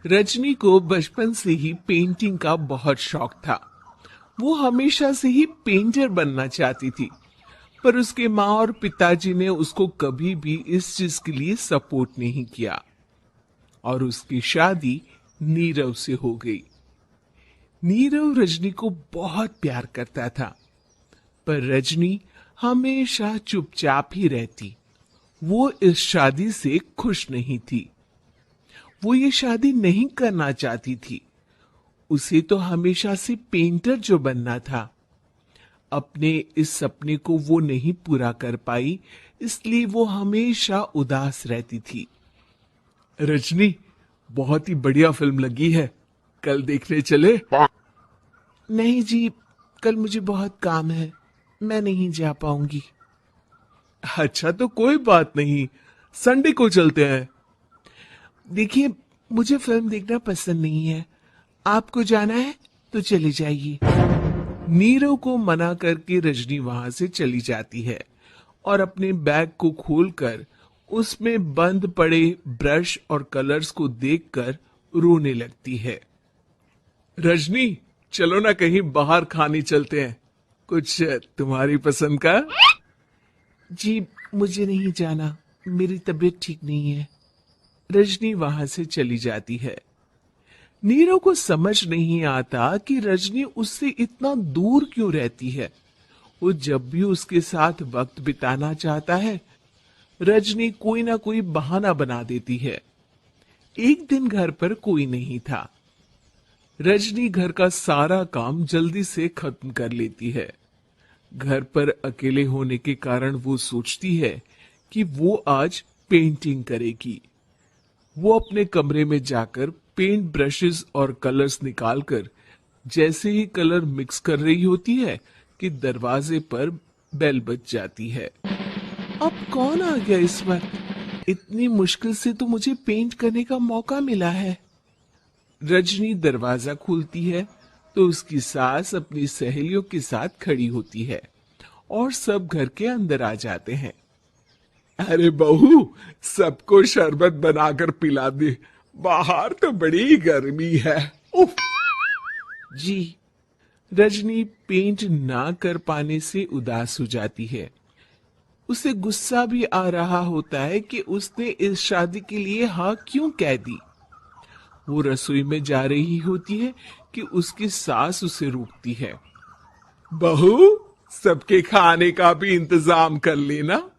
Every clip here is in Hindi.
रजनी को बचपन से ही पेंटिंग का बहुत शौक था। वो हमेशा से ही पेंटर बनना चाहती थी, पर उसके माँ और पिताजी ने उसको कभी भी इस चीज के लिए सपोर्ट नहीं किया और उसकी शादी नीरव से हो गई। नीरव रजनी को बहुत प्यार करता था, पर रजनी हमेशा चुपचाप ही रहती। वो इस शादी से खुश नहीं थी। वो ये शादी नहीं करना चाहती थी। उसे तो हमेशा से पेंटर जो बनना था। अपने इस सपने को वो नहीं पूरा कर पाई, इसलिए वो हमेशा उदास रहती थी। रजनी, बहुत ही बढ़िया फिल्म लगी है, कल देखने चले? नहीं जी, कल मुझे बहुत काम है, मैं नहीं जा पाऊंगी। अच्छा, तो कोई बात नहीं, संडे को चलते हैं। देखिए, मुझे फिल्म देखना पसंद नहीं है। आपको जाना है तो चले जाइए। नीरव को मना करके रजनी वहां से चली जाती है और अपने बैग को खोलकर उसमें बंद पड़े ब्रश और कलर्स को देखकर रोने लगती है। रजनी, चलो ना कहीं बाहर खाने चलते हैं, कुछ तुम्हारी पसंद का। जी, मुझे नहीं जाना, मेरी तबीयत ठीक नहीं है। रजनी वहां से चली जाती है। नीरव को समझ नहीं आता कि रजनी उससे इतना दूर क्यों रहती है। वो जब भी उसके साथ वक्त बिताना चाहता है, रजनी कोई ना कोई बहाना बना देती है। एक दिन घर पर कोई नहीं था। रजनी घर का सारा काम जल्दी से खत्म कर लेती है। घर पर अकेले होने के कारण वो सोचती है कि वो आज पेंटिंग करेगी। वो अपने कमरे में जाकर पेंट ब्रशेस और कलर्स निकालकर जैसे ही कलर मिक्स कर रही होती है कि दरवाजे पर बेल बज जाती है। अब कौन आ गया इस वक्त? इतनी मुश्किल से तो मुझे पेंट करने का मौका मिला है। रजनी दरवाजा खोलती है तो उसकी सास अपनी सहेलियों के साथ खड़ी होती है और सब घर के अंदर आ जाते हैं। अरे बहू, सबको शरबत बनाकर पिला दे, बाहर तो बड़ी गर्मी है। उफ। जी। रजनी पेंट ना कर पाने से उदास हो जाती है। उसे गुस्सा भी आ रहा होता है कि उसने इस शादी के लिए हाँ क्यों कह दी। वो रसोई में जा रही होती है कि उसकी सास उसे रोकती है। बहू, सबके खाने का भी इंतजाम कर लेना,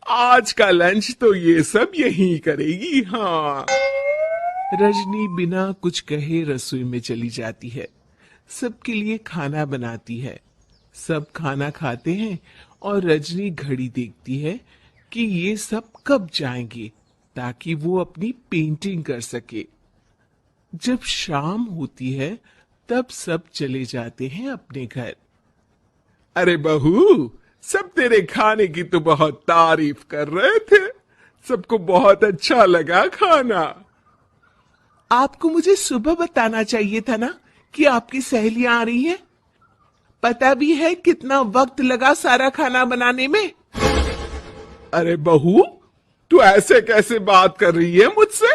आज का लंच तो ये सब यही करेगी। हाँ। रजनी बिना कुछ कहे रसोई में चली जाती है। सबके लिए खाना बनाती है। सब खाना खाते हैं और रजनी घड़ी देखती है कि ये सब कब जाएंगे ताकि वो अपनी पेंटिंग कर सके। जब शाम होती है तब सब चले जाते हैं अपने घर। अरे बहू, सब तेरे खाने की तो बहुत तारीफ कर रहे थे, सबको बहुत अच्छा लगा खाना। आपको मुझे सुबह बताना चाहिए था ना कि आपकी सहेलियां आ रही हैं। पता भी है कितना वक्त लगा सारा खाना बनाने में। अरे बहू, तू ऐसे कैसे बात कर रही है मुझसे?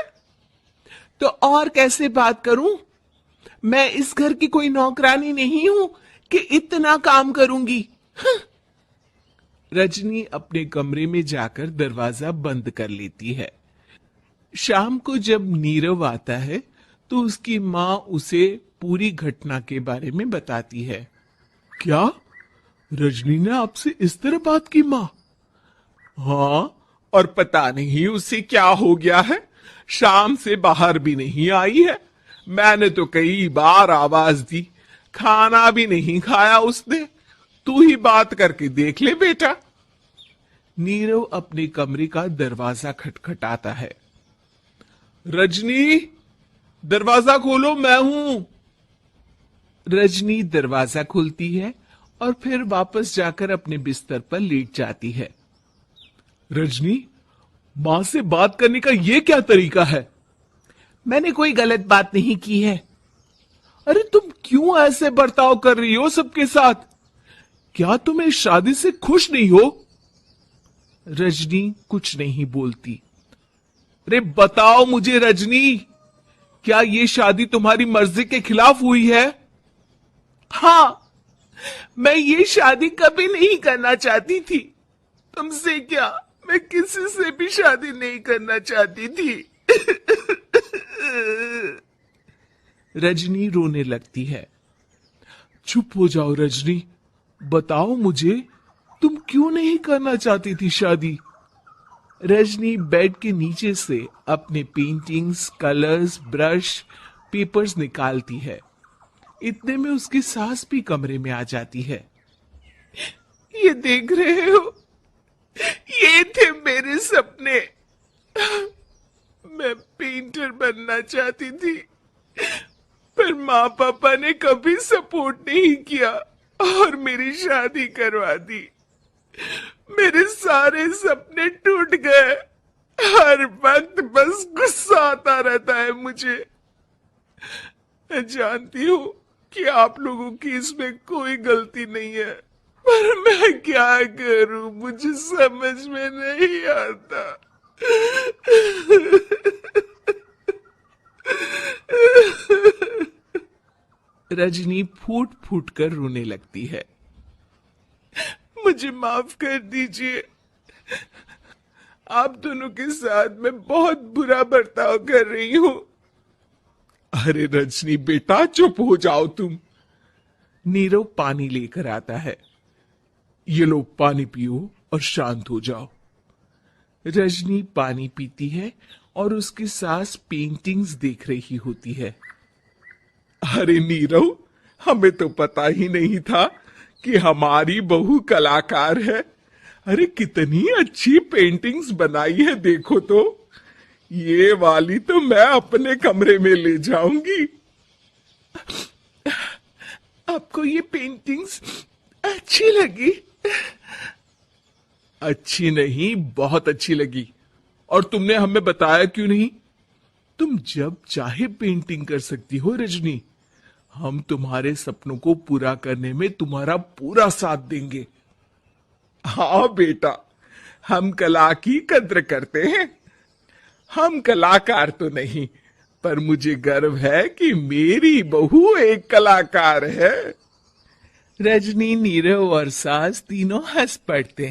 तो और कैसे बात करूं? मैं इस घर की कोई नौकरानी नहीं हूं कि इतना काम करूंगी। रजनी अपने कमरे में जाकर दरवाजा बंद कर लेती है। शाम को जब नीरव आता है तो उसकी माँ उसे पूरी घटना के बारे में बताती है। क्या रजनी ने आपसे इस तरह बात की माँ? हाँ, और पता नहीं उसे क्या हो गया है, शाम से बाहर भी नहीं आई है। मैंने तो कई बार आवाज दी, खाना भी नहीं खाया उसने। तू ही बात करके देख ले बेटा। नीरव अपने कमरे का दरवाजा खटखटाता है। रजनी, दरवाजा खोलो, मैं हूं। रजनी दरवाजा खोलती है और फिर वापस जाकर अपने बिस्तर पर लेट जाती है। रजनी, मां से बात करने का ये क्या तरीका है? मैंने कोई गलत बात नहीं की है। अरे तुम क्यों ऐसे बर्ताव कर रही हो सबके साथ? क्या तुम इस शादी से खुश नहीं हो? रजनी कुछ नहीं बोलती। अरे बताओ मुझे रजनी, क्या ये शादी तुम्हारी मर्जी के खिलाफ हुई है? हाँ, मैं ये शादी कभी नहीं करना चाहती थी। तुमसे क्या, मैं किसी से भी शादी नहीं करना चाहती थी। रजनी रोने लगती है। चुप हो जाओ रजनी, बताओ मुझे, तुम क्यों नहीं करना चाहती थी शादी? रजनी बेड के नीचे से अपने पेंटिंग्स, कलर्स, ब्रश, पेपर्स निकालती है। इतने में उसकी सास भी कमरे में आ जाती है। ये देख रहे हो, ये थे मेरे सपने। मैं पेंटर बनना चाहती थी, पर माँ पापा ने कभी सपोर्ट नहीं किया और मेरी शादी करवा दी। मेरे सारे सपने टूट गए। हर वक्त बस गुस्सा आता रहता है मुझे। मैं जानती हूँ कि आप लोगों की इसमें कोई गलती नहीं है, पर मैं क्या करूं, मुझे समझ में नहीं आता। रजनी फूट फूट कर रोने लगती है। मुझे माफ कर दीजिए, आप दोनों के साथ मैं बहुत बुरा बर्ताव कर रही हूं। अरे रजनी बेटा, चुप हो जाओ तुम। नीरव पानी लेकर आता है। ये लो पानी पियो और शांत हो जाओ। रजनी पानी पीती है और उसकी सास पेंटिंग्स देख रही होती है। अरे नीरव, हमें तो पता ही नहीं था कि हमारी बहू कलाकार है। अरे कितनी अच्छी पेंटिंग्स बनाई है, देखो तो। ये वाली तो मैं अपने कमरे में ले जाऊंगी। आपको ये पेंटिंग्स अच्छी लगी? अच्छी नहीं, बहुत अच्छी लगी। और तुमने हमें बताया क्यों नहीं? तुम जब चाहे पेंटिंग कर सकती हो रजनी। हम तुम्हारे सपनों को पूरा करने में तुम्हारा पूरा साथ देंगे। हाँ बेटा, हम कला की कद्र करते हैं। हम कलाकार तो नहीं, पर मुझे गर्व है कि मेरी बहू एक कलाकार है। रजनी, नीरव और सास तीनों हंस पड़ते हैं।